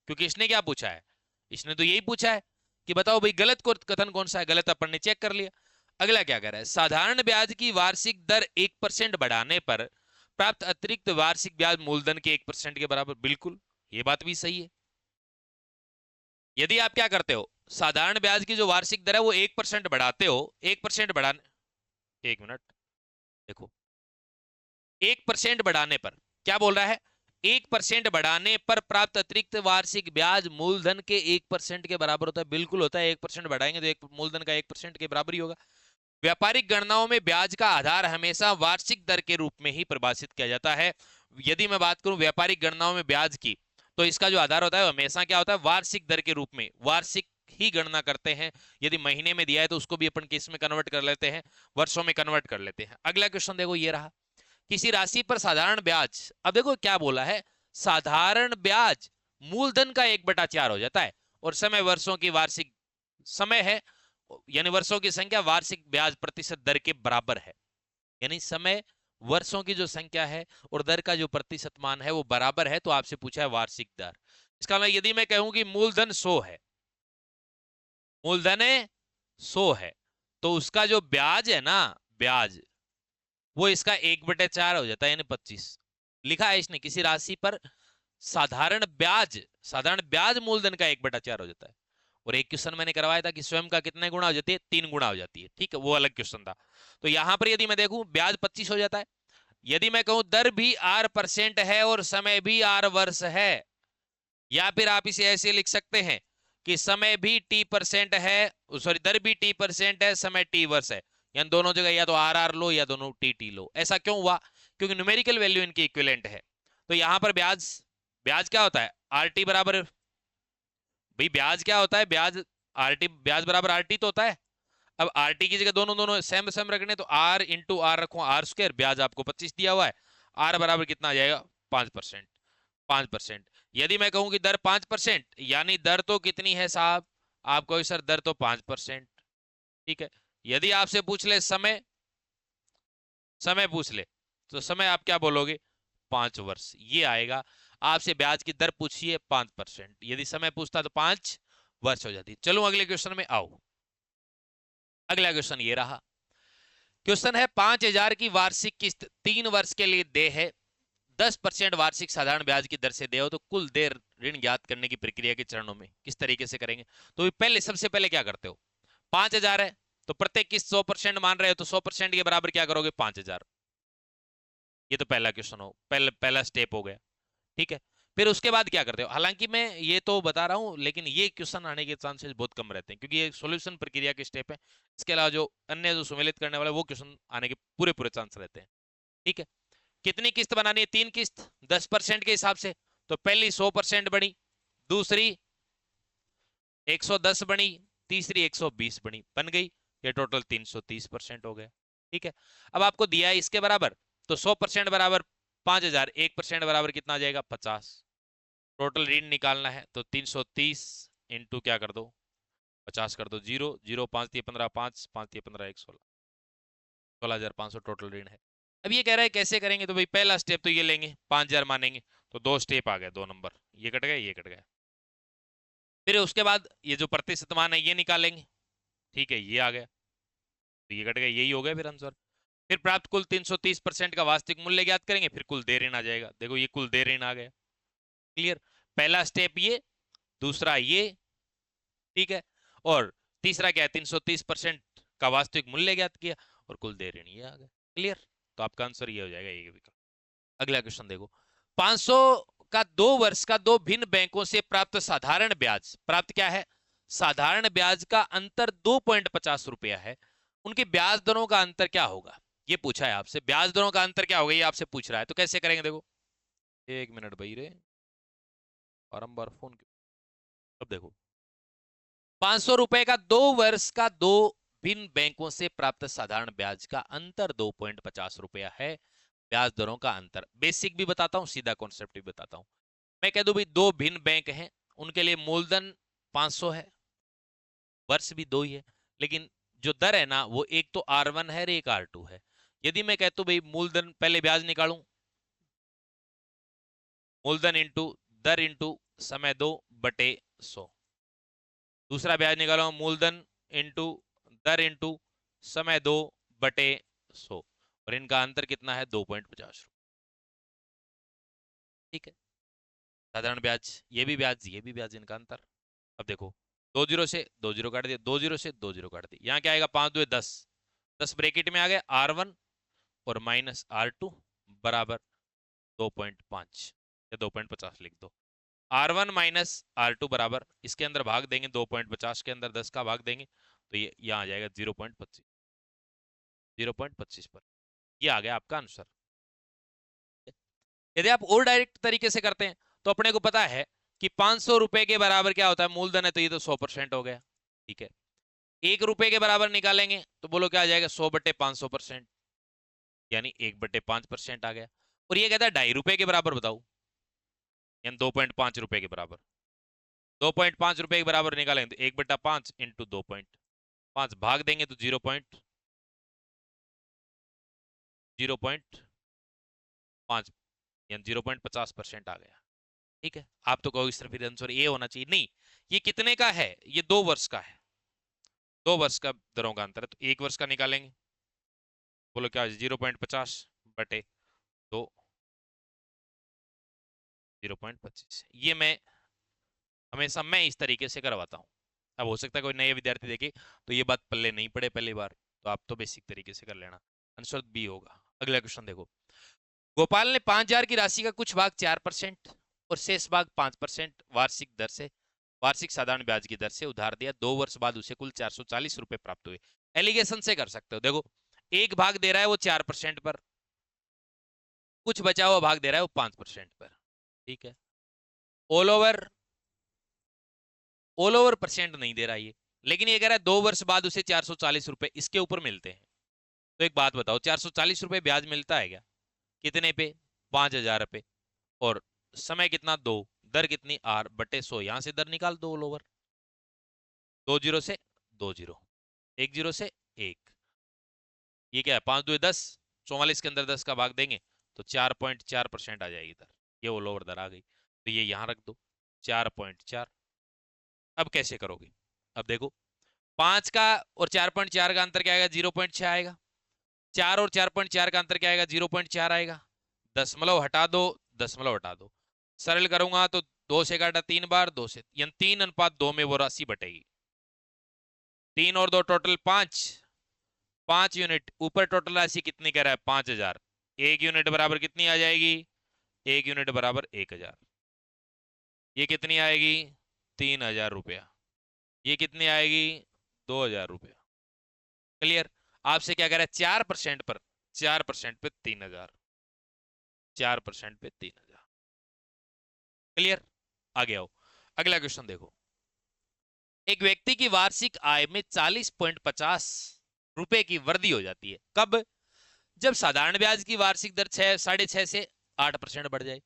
क्योंकि इसने क्या पूछा है, इसने तो यही पूछा है कि बताओ भाई गलत कथन कौन सा है, गलत अपन ने चेक कर लिया। अगला क्या कह रहा है, साधारण ब्याज की वार्षिक दर 1% बढ़ाने पर प्राप्त अतिरिक्त वार्षिक ब्याज मूलधन के 1% के बराबर। बिल्कुल, ये बात भी सही है। यदि आप क्या करते हो, साधारण ब्याज की जो वार्षिक दर है वो 1% बढ़ाते हो, 1% बढ़ाने, एक मिनट देखो, 1% बढ़ाने पर क्या बोल रहा है, 1% बढ़ाने पर प्राप्त अतिरिक्त वार्षिक ब्याज मूलधन के 1% के बराबर होता है। बिल्कुल होता है, 1% बढ़ाएंगे तो एक मूलधन का 1% के बराबर ही होगा। व्यापारिक गणनाओं में ब्याज का आधार हमेशा वार्षिक दर के रूप में ही परिभाषित किया जाता है। यदि मैं बात करूं व्यापारिक गणनाओं में ब्याज की, तो इसका जो आधार होता है हमेशा क्या होता है, वार्षिक दर के रूप में, वार्षिक ही गणना करते हैं। यदि महीने में दिया है तो उसको भी अपन किस में कन्वर्ट कर लेते हैं, वर्षों में कन्वर्ट कर लेते हैं। अगला क्वेश्चन देखो, ये रहा, किसी राशि पर साधारण ब्याज, अब देखो क्या बोला है, साधारण ब्याज मूलधन का 1/4 हो जाता है, और समय वर्षों की वार्षिक समय है, यानी वर्षों की संख्या वार्षिक ब्याज प्रतिशत दर के बराबर है। यानी समय वर्षों की जो संख्या है और दर का जो प्रतिशत मान है वो बराबर है, तो आपसे पूछा है वार्षिक दर। इसका मतलब यदि मैं कहूं कि मूलधन 100 है, मूलधन 100 है, तो उसका जो ब्याज है ना, ब्याज वो इसका 1/4 हो जाता है, यानी 25। लिखा है इसने, किसी राशि पर साधारण ब्याज मूलधन का 1/4 हो जाता है। और एक क्वेश्चन मैंने करवाया था कि स्वयं का कितने गुणा हो जाती है, 3 गुणा हो जाती है। ठीक है, वो अलग क्वेश्चन था। तो यहां पर यदि मैं देखूं ब्याज 25 हो जाता है। यदि मैं कहूं दर भी R% है और समय भी R वर्ष है, या फिर आप इसे ऐसे लिख सकते हैं कि समय भी T% है, सॉरी दर भी T% है, समय T वर्ष है, यानी दोनों जगह या तो RR लो या दोनों TT लो। ऐसा क्यों हुआ, क्योंकि न्यूमेरिकल वैल्यू इनकी इक्विवेलेंट है। तो यहां पर ब्याज, ब्याज क्या होता है, RT बराबर, भाई ब्याज क्या होता है, ब्याज RT, ब्याज बराबर RT तो होता है। अब RT की जगह दोनों दोनों सेम सेम रखने, तो R इंटू आर रखो, R², ब्याज आपको 25 दिया हुआ है, R बराबर कितना आ जाएगा 5%, 5%। यदि मैं कहूं कि दर 5%, यानी दर तो कितनी है साहब, आप कहो सर दर तो 5%। ठीक है, यदि आपसे पूछ ले समय, समय पूछ ले, तो समय आप क्या बोलोगे, 5 वर्ष, ये आएगा। आपसे ब्याज की दर पूछिए 5%, यदि समय पूछता तो 5 वर्ष हो जाती। चलो अगले क्वेश्चन में आओ। अगला क्वेश्चन ये रहा, क्वेश्चन है 5,000 की वार्षिक किस्त 3 वर्ष के लिए दे है, 10% वार्षिक साधारण ब्याज की दर से दे हो, तो कुल देय ऋण ज्ञात करने की प्रक्रिया के चरणों में किस तरीके से करेंगे। तो पहले सबसे पहले क्या करते हो, 5,000 है तो प्रत्येक किस्त 100% मान रहे हो, तो 100% के बराबर क्या करोगे 5,000। ये तो पहला क्वेश्चन हो, पहला स्टेप हो गया। ठीक है, फिर उसके बाद क्या करते हो, हालांकि मैं ये तो बता रहा हूं, लेकिन ये क्वेश्चन आने के चांसेस बहुत कम रहते हैं, क्योंकि ये सॉल्यूशन प्रक्रिया के स्टेप है। इसके अलावा जो अन्य जो सम्मिलित करने वाले वो क्वेश्चन आने के पूरे पूरे चांस रहते हैं। ठीक है, कितनी किस्त बनानी है, 3 किस्त 10% के हिसाब से। तो पहली 100% बनी, दूसरी 110 बनी, तीसरी 120 बनी, बन गई। ये टोटल 330% हो गया। ठीक है, अब आपको दिया है इसके बराबर, तो 100% बराबर 5,000, 1% बराबर कितना आ जाएगा 50। टोटल ऋण निकालना है तो 330 इंटू क्या कर दो 50 कर दो, जीरो जीरो, 5 दिए 15, 5 5 दिए 15, 16, 16,500 टोटल ऋण है। अब ये कह रहा है कैसे करेंगे, तो भाई पहला स्टेप तो ये लेंगे, 5,000 मानेंगे, तो 2 स्टेप आ गए, 2 नंबर ये कट गए, ये कट गए। फिर उसके बाद ये जो प्रतिशत मान है ये निकालेंगे। ठीक है, ये आ गया, तो ये कट गए, यही हो गया फिर आंसर। फिर प्राप्त कुल 330% का वास्तविक मूल्य ज्ञात करेंगे, फिर कुल देय ऋण आ जाएगा। देखो ये कुल देय ऋण आ गया। क्लियर, पहला स्टेप ये, दूसरा ये। ठीक है, और तीसरा क्या है, 330% का वास्तविक मूल्य ज्ञात किया, और कुल देय ऋण ये आ गया। क्लियर, तो आपका आंसर ये हो जाएगा, ये विकल्प। अगला क्वेश्चन देखो, 500 का 2 वर्ष का दो भिन्न बैंकों से प्राप्त साधारण ब्याज, प्राप्त क्या है, साधारण ब्याज का अंतर 2.50 रुपया है, उनकी ब्याज दरों का अंतर क्या होगा। ये पूछा है आपसे, ब्याज दरों का अंतर क्या होगा, ये आपसे पूछ रहा है, तो कैसे करेंगे। देखो 1 मिनट भाई रे, बारंबार फोन क्यों। अब देखो, 500 रुपए का 2 वर्ष का दो भिन्न बैंकों से प्राप्त साधारण ब्याज का अंतर 2.50 रुपया है, ब्याज दरों का अंतर। बेसिक भी बताता हूं, सीधा कॉन्सेप्ट भी बताता हूं। मैं कह दूं भाई दो भिन्न बैंक हैं, उनके लिए मूलधन 500 है, वर्ष भी दो ही है, लेकिन जो दर है ना वो एक तो R1 है और एक R2 है। यदि मैं कहता हूं भाई मूलधन पहले ब्याज निकालूं, मूलधन इंटू दर इंटू समय 2/100, दूसरा ब्याज निकालो मूलधन इंटू दर इंटू समय 2/100, और इनका अंतर कितना है 2.50। ठीक है, साधारण ब्याज, ये भी ब्याज, ये भी ब्याज, इनका अंतर। अब देखो, 2 जीरो काट दिया, 2 जीरो से 2 जीरो काट दिया, यहाँ क्या आएगा 5 2 10, 10 ब्रेकेट में आ गया R1 और माइनस R2 बराबर 2.5 या 2.50 लिख दो। R1 माइनस R2 बराबर, इसके अंदर भाग देंगे 2.50 के अंदर 10 का भाग देंगे, तो ये यहाँ आ जाएगा 0.25, 0.25 पर। ये आ गया आपका आंसर। यदि आप और डायरेक्ट तरीके से करते हैं, तो अपने को पता है कि 500 रुपए के बराबर क्या होता है, मूलधन है तो ये तो 100% हो गया। ठीक है, 1 रुपए के बराबर निकालेंगे तो बोलो क्या आ जाएगा 100/500%, यानी 1/5% आ गया। और ये कहता है 2.5 रुपए के बराबर बताओ, यानी 2.5 रुपए के बराबर, 2.5 रुपए के बराबर निकालेंगे तो 1/5 इंटू 2.5 भाग देंगे तो 0.05, यानी 0.50% आ गया। ठीक है, आप तो कहो इस तरफ आंसर ए होना चाहिए, नहीं, ये कितने का है, ये 2 वर्ष का है, 2 वर्ष का दरों का अंतर है, तो 1 वर्ष का निकालेंगे, बोलो क्या 0.50/2, 0.25। ये मैं हमेशा मैं इस तरीके से करवाता हूँ। अब हो सकता है कोई नए विद्यार्थी देखे तो ये बात पल्ले नहीं पड़े पहली बार, तो आप तो बेसिक तरीके से कर लेना, आंसर बी होगा। अगला क्वेश्चन देखो, गोपाल ने 5,000 की राशि का कुछ भाग 4% और शेष भाग 5% वार्षिक दर से, वार्षिक साधारण ब्याज की दर से उधार दिया, 2 वर्ष बाद उसे कुल 440 रुपए प्राप्त हुए। एलिगेशन से कर सकते हो। देखो, एक भाग दे रहा है वो 4% पर, कुछ बचा हुआ भाग दे रहा है वो 5% पर। ठीक है, all over, all over percent नहीं दे रहा ये, लेकिन ये कह रहा है 2 वर्ष बाद उसे 440 रुपए इसके ऊपर मिलते हैं। तो एक बात बताओ, 440 रुपए ब्याज मिलता है क्या, कितने पे, 5,000 पे, और समय कितना 2, दर कितनी R/100, यहां से दर निकाल दो ऑल ओवर, 2 जीरो से 2 जीरो, 1 जीरो से 1, ये क्या है 5 2 10, 44 के अंदर 10 का भाग देंगे तो 4.4% आ जाएगी दर, ये ऑल ओवर दर आ गई, तो ये यहां रख दो 4.4। अब कैसे करोगे, अब देखो 5 का और 4.4 का अंतर क्या आएगा 0.6 आएगा, 4 और 4.4 का अंतर क्या आएगा? 0.4 आएगा। दशमलव हटा दो, दशमलव हटा दो, सरल करूंगा तो 2 से काटा 3 बार, 2 से, यानी 3:2 में वो राशि बटेगी। 3 और 2 टोटल 5, 5 यूनिट। ऊपर टोटल राशि कितनी कह रहा है? 5000। एक यूनिट बराबर कितनी आ जाएगी? एक यूनिट बराबर 1000। ये कितनी आएगी? 3000 रुपया। ये कितनी आएगी? 2000 रुपया। क्लियर? आपसे क्या कह रहा है? 4% पर, 4% पे 3000, 4% पे 3000। क्लियर? आगे आओ, अगला क्वेश्चन देखो। एक व्यक्ति की वार्षिक आय में 40.50 रुपए की वृद्धि हो जाती है। कब? जब साधारण ब्याज की वार्षिक दर 6.5 से 8% बढ़ जाए।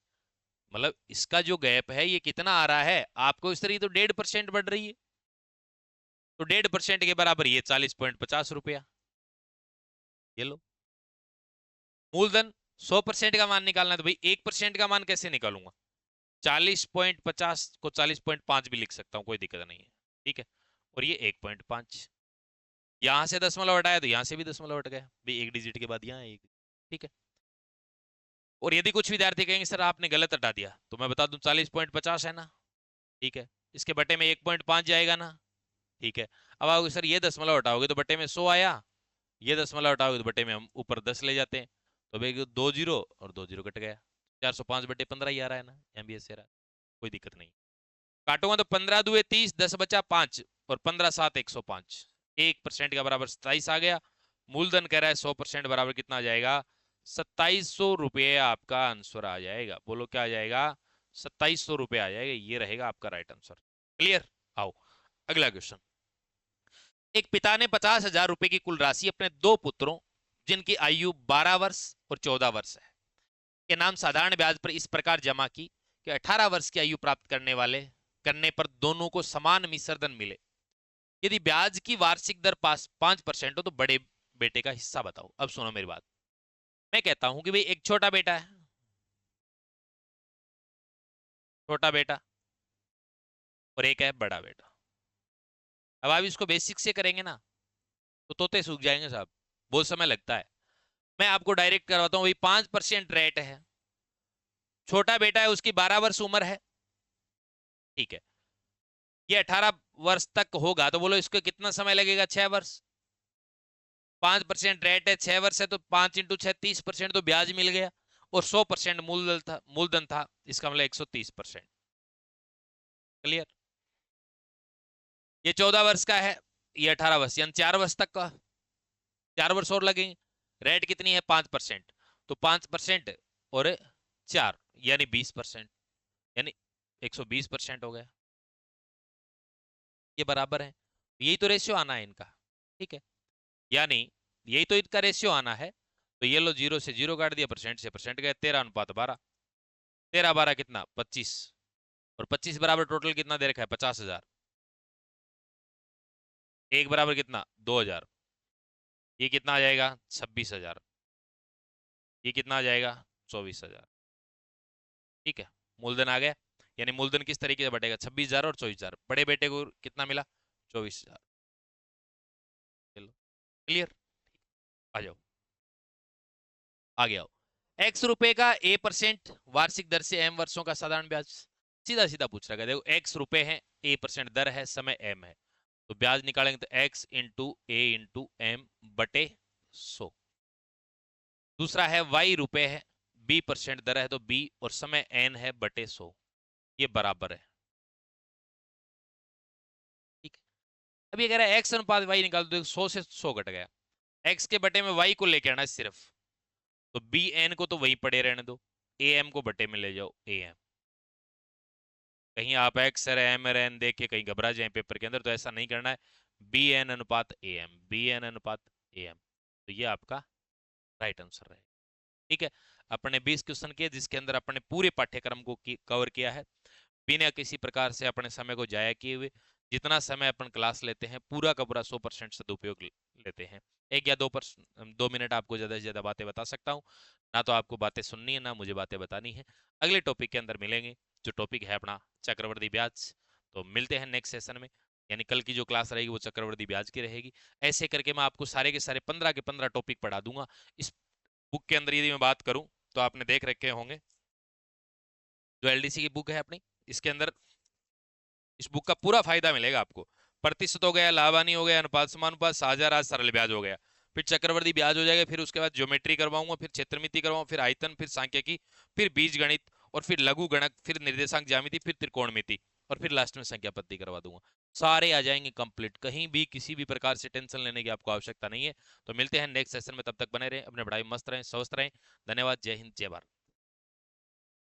मतलब इसका जो गैप है ये कितना आ रहा है आपको? इस तरीके तो 1.5% बढ़ रही है, तो 1.5% के बराबर ये 40.50 रुपया। ये लो, मूलधन 100% का मान निकालना है तो भाई 1% का मान कैसे निकालूंगा? 40.50 को 40.5 भी लिख सकता हूं, कोई दिक्कत नहीं है। ठीक है, और ये 1.5, यहां से दशमलव हटाया तो यहां से भी दशमलव हट गया भाई, एक डिजिट के बाद यहाँ एक। ठीक है, और यदि कुछ विद्यार्थी कहेंगे सर आपने गलत हटा दिया, तो मैं बता दूं 40.50 है ना। ठीक है, इसके बटे में 1.5 जाएगा ना। ठीक है, अब आओगे सर ये दशमलव हटाओगे तो बटे में 100 आया, ये दशमलव हटाओगे तो बटे में हम ऊपर 10 ले जाते हैं, तो भाई 2 जीरो और 2 जीरो कट गया, 405/15 ही आ रहा है ना, एमबीएस से रहा है, कोई दिक्कत नहीं। काटूंगा तो 15 दुए 30, 10 बचा 5, और 15 7 105, 1% का बराबर 27 आ गया। मूलधन कह रहा है 100% बराबर कितना आ जाएगा? 2700 रुपये आपका आंसर आ जाएगा। बोलो क्या आ जाएगा? 2700 रुपये आ जाएगा, ये रहेगा आपका राइट आंसर। क्लियर? आओ अगला क्वेश्चन। एक पिता ने 50,000 रुपए की कुल राशि अपने दो पुत्रों, जिनकी आयु 12 वर्ष और 14 वर्ष है, के नाम साधारण ब्याज पर इस प्रकार जमा की कि 18 वर्ष की आयु प्राप्त करने पर दोनों को समान मिश्र धन मिले। यदि ब्याज की वार्षिक दर 5% हो तो बड़े बेटे का हिस्सा बताओ। अब सुनो मेरी बात, मैं कहता हूं कि भाई एक छोटा बेटा है, छोटा बेटा, और एक है बड़ा बेटा। अब आप इसको बेसिक से करेंगे ना तो तोते सूख जाएंगे साहब, बहुत समय लगता है। मैं आपको डायरेक्ट करवाता हूँ भाई, 5% रेट है, छोटा बेटा है उसकी 12 वर्ष उम्र है। ठीक है, ये 18 वर्ष तक होगा तो बोलो इसको कितना समय लगेगा? 6 वर्ष। 5% रेट है, 6 वर्ष है, तो 5 × 6 30%, तो ब्याज मिल गया, और 100% मूलधन था, इसका मतलब 130%। क्लियर? ये 14 वर्ष का है, ये 18 वर्ष, यानी 4 वर्ष तक का, 4 वर्ष और लगेंगे। रेट कितनी है? 5%, तो 5% और 4 यानी 20%, यानी 120% हो गया। ये बराबर है, यही तो रेशियो आना है इनका। ठीक है, यानी यही तो इनका रेशियो आना है। तो ये लो, 0 से 0 काट दिया, परसेंट से परसेंट गए, 13:12, 13 12 कितना? 25, और 25 बराबर टोटल कितना दे रखा है? 50,000। एक बराबर कितना? 2,000। ये कितना आ जाएगा? 26,000। ये कितना आ जाएगा? 24,000। ठीक है, मूलधन आ गया, यानी मूलधन किस तरीके से बटेगा? 26,000 और 24,000। बड़े बेटे को कितना मिला? 24,000। चलो क्लियर? आ जाओ, आगे आओ। एक्स रुपए का A% वार्षिक दर से M वर्षों का साधारण ब्याज। सीधा सीधा पूछ रहा है, देखो एक्स रुपए है, A% दर है, समय M है, तो ब्याज निकालेंगे तो x इंटू ए इंटू एम बटे 100। दूसरा है y रुपए है, B% दर है, तो B और समय n है बटे 100, ये बराबर है। ठीक है, अभी अगर x अनुपात y निकाल दो, 100 से 100 घट गया, x के बटे में y को लेके आना सिर्फ, तो बी एन को तो वही पड़े रहने दो, ए एम को बटे में ले जाओ ए एम। कहीं आप एक्स एम एन देख के कहीं घबरा जाए पेपर के अंदर, तो ऐसा नहीं करना है। बी एन अनुपात ए एम, बी एन अनुपात ए एम, तो ये आपका राइट आंसर है। ठीक है, अपने 20 क्वेश्चन किए जिसके अंदर अपने पूरे पाठ्यक्रम को कवर किया है, बिना किसी प्रकार से अपने समय को जाया किए हुए। जितना समय अपन क्लास लेते हैं पूरा का पूरा 100% सदुपयोग लेते हैं। 1 या 2 मिनट आपको ज़्यादा से ज़्यादा बातें बता सकता हूँ, ना तो आपको बातें सुननी है ना मुझे बातें बतानी है। अगले टॉपिक के अंदर मिलेंगे, जो टॉपिक है अपना चक्रवर्ती ब्याज। तो मिलते हैं नेक्स्ट सेशन में। यानी कल की जो क्लास रहेगी वो चक्रवृद्धि ब्याज की रहेगी। ऐसे करके मैं आपको सारे के सारे 15 के 15 टॉपिक पढ़ा दूंगा। इस बुक के अंदर यदि मैं बात करूं तो आपने देख रखे होंगे जो एलडीसी की बुक है अपनी, इसके अंदर इस बुक का पूरा फायदा मिलेगा आपको। प्रतिशत हो गया, लाभानी हो गया, अनुपात समानुपात, साझा राज, सरल ब्याज हो गया, फिर चक्रवर्ती ब्याज हो जाएगा, फिर उसके बाद ज्योमेट्री करवाऊंगा, फिर क्षेत्रमिति करवाऊंगा, फिर आयतन, फिर सांख्यिकी, फिर बीज गणित, और फिर लघु गणक, फिर निर्देशांक ज्यामिति, फिर त्रिकोणमिति, और फिर लास्ट में संख्या पद्धति करवा दूंगा। सारे आ जाएंगे कंप्लीट, कहीं भी किसी भी प्रकार से टेंशन लेने की आपको आवश्यकता नहीं है। तो मिलते हैं नेक्स्ट सेशन में, तब तक बने रहें, अपने पढ़ाई मस्त रहें, स्वस्थ रहें। धन्यवाद। जय हिंद, जय भारत।